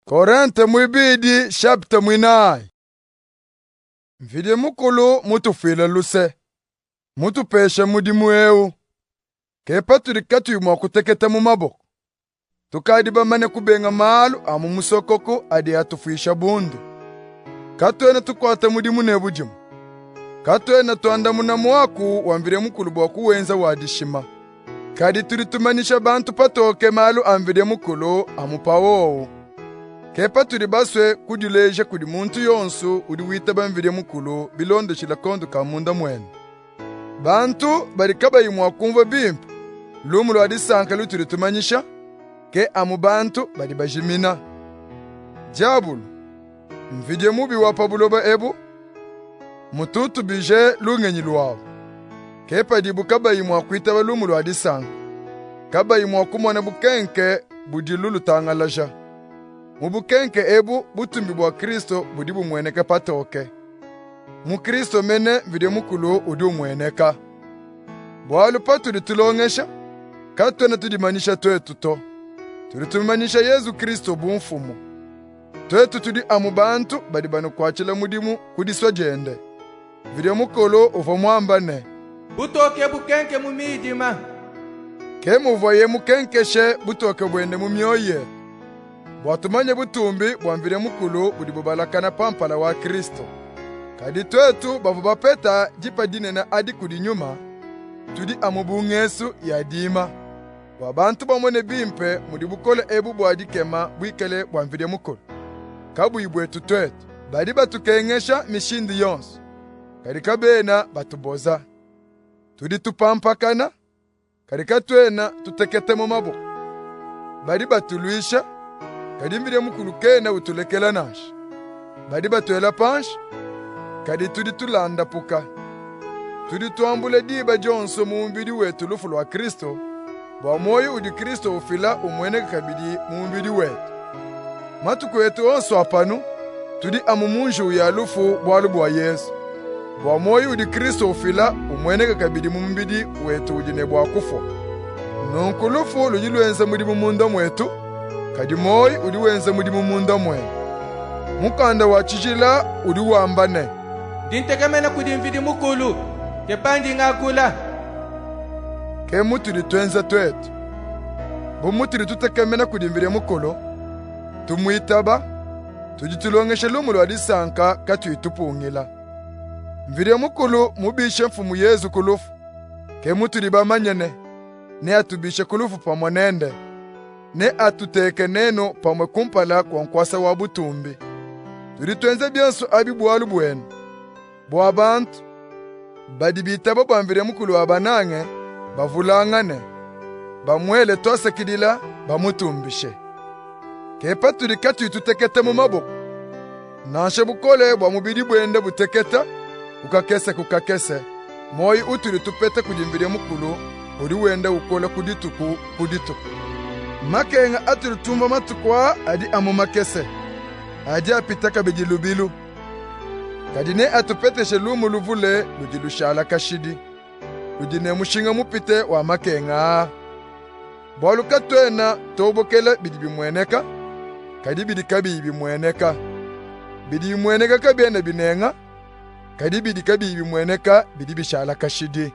Korinte mwibidi chapter mwinai. Mvide mukulu mutufile luse. Mutupeshe mudimu eu. Kepa turikatu yumwa kuteketa mu maboko. Tukadi bamane kubenga malu amu musokoko adi atufisha bundu. Katwene tukwate mudimu nebujimu. Katwene tuanda munamu waku wamvire mukulu bwaku wenza wadishima. Kadi turitumanisha bantu patoke malu amvire mukulu amupawowo. Kepa turi baswe kujuleje kudi muntu yonsu udi wita bamvire mukulu bilondo shilakondo ka munda mwene. Bantu barikaba yimwa kumva bimpa. Lumulo adisanka luturi tumanyisha ke amu bantu bari bajimina. Jabulu mvide mubi wapa buloba ebu mututu bije lungenyi luwabo. Kepa dibu kaba yimwa kuitaba lumulo adisanka. Kaba yimwa kumwana bukenke budilulu tangalaja. Mubukenke ebu butumbi bwa Kristo budi bumweneka patoke. Mu Kristo mene vide mukulu udi umweneka. Bwalu paturi tulongesha, katwene tudimanisha twetuto. Turitumanisha Yesu Kristo bumfumu. Twetu tudi amu bantu badi banu kwachila mudimu kudiswa jende. Vide mukulu uva mwambane. Butoke bukenke mumidima. Kemu uvoye mukenkeshe butoke bwende mumyoye. Bwatumanye butumbi bwamvire mukulu budi bubalakana pampala wa Kristo. Kadi twetu bavu bapeta jipa dinena adi kudi nyuma, tudi amubungesu ya dima. Wabantu bamone bimpe mudi bukole ebu bwadi kema bwikele bwamvire mukulu. Kabu ibwetu twetu, badi batukengesha mishindi yonsu. Kadi kabena batuboza. Tudi tupampakana, kadi katwena tutekete mu maboko. Badi batuluisha, kadi mvire mukulu kena utulekela nashi. Badi batuela panshi, kadi tudi tulanda puka. Tudi tuambule diba jonso muumbidi wetu lufu lwa Kristo, bwa moyo udi Kristo ufila umwene kabidi muumbidi wetu. Matuku wetu onso apanu, tudi amumunju ya lufu bwalu bwa Yesu. Bwa moyo udi Kristo ufila umwene kabidi muumbidi wetu ujine bwa kufo. Nunku lufu lujiluenza mudi mumunda mwetu, kadi moi udi wenza mudi mumunda mwene. Mukanda wa chichila udi wambane. Dintegemena kudi mvidi mukulu. Kepandi ngakula. Ke muturi twenza twetu. Bumuturi tutekemena kudi mvidi mukulu. Tumuitaba. Tujitulongeshe lumulo adisanka katuitupungila. Mvidi mukulu mubishe mfumu Yesu kulufu. Ke muturi bamanyene. Ne atubishe kulufu pamonende. Ne atuteke neno pamwe kumpala kwa nkwasa wa butumbi. Turi twenze byansu abi bwalu bwenu. Bwa bantu badi bitaba bwamvire mukulu abanange bavulangane bamwele tose kidila bamutumbishe. Kepa turi katu tutekete mu maboko. Nanshe bukole bwa mubidi bwende buteketa kukakese. Moi uturi tupete kudimvire mukulu uri wende ukole kudituku. Makenga aturi tumba matukwa adi amu makese. Adi apitaka bijilubilu. Kadine atupeteshe lumu luvule lujilushala kashidi. Lujine mushinga mupite wa makenga. Bwalu katwena tobokela bidi bimweneka. Kadi bidi kabi bimweneka. Bidi bimweneka kabiene binenga. Kadi bidi kabi bimweneka bidi bishala kashidi.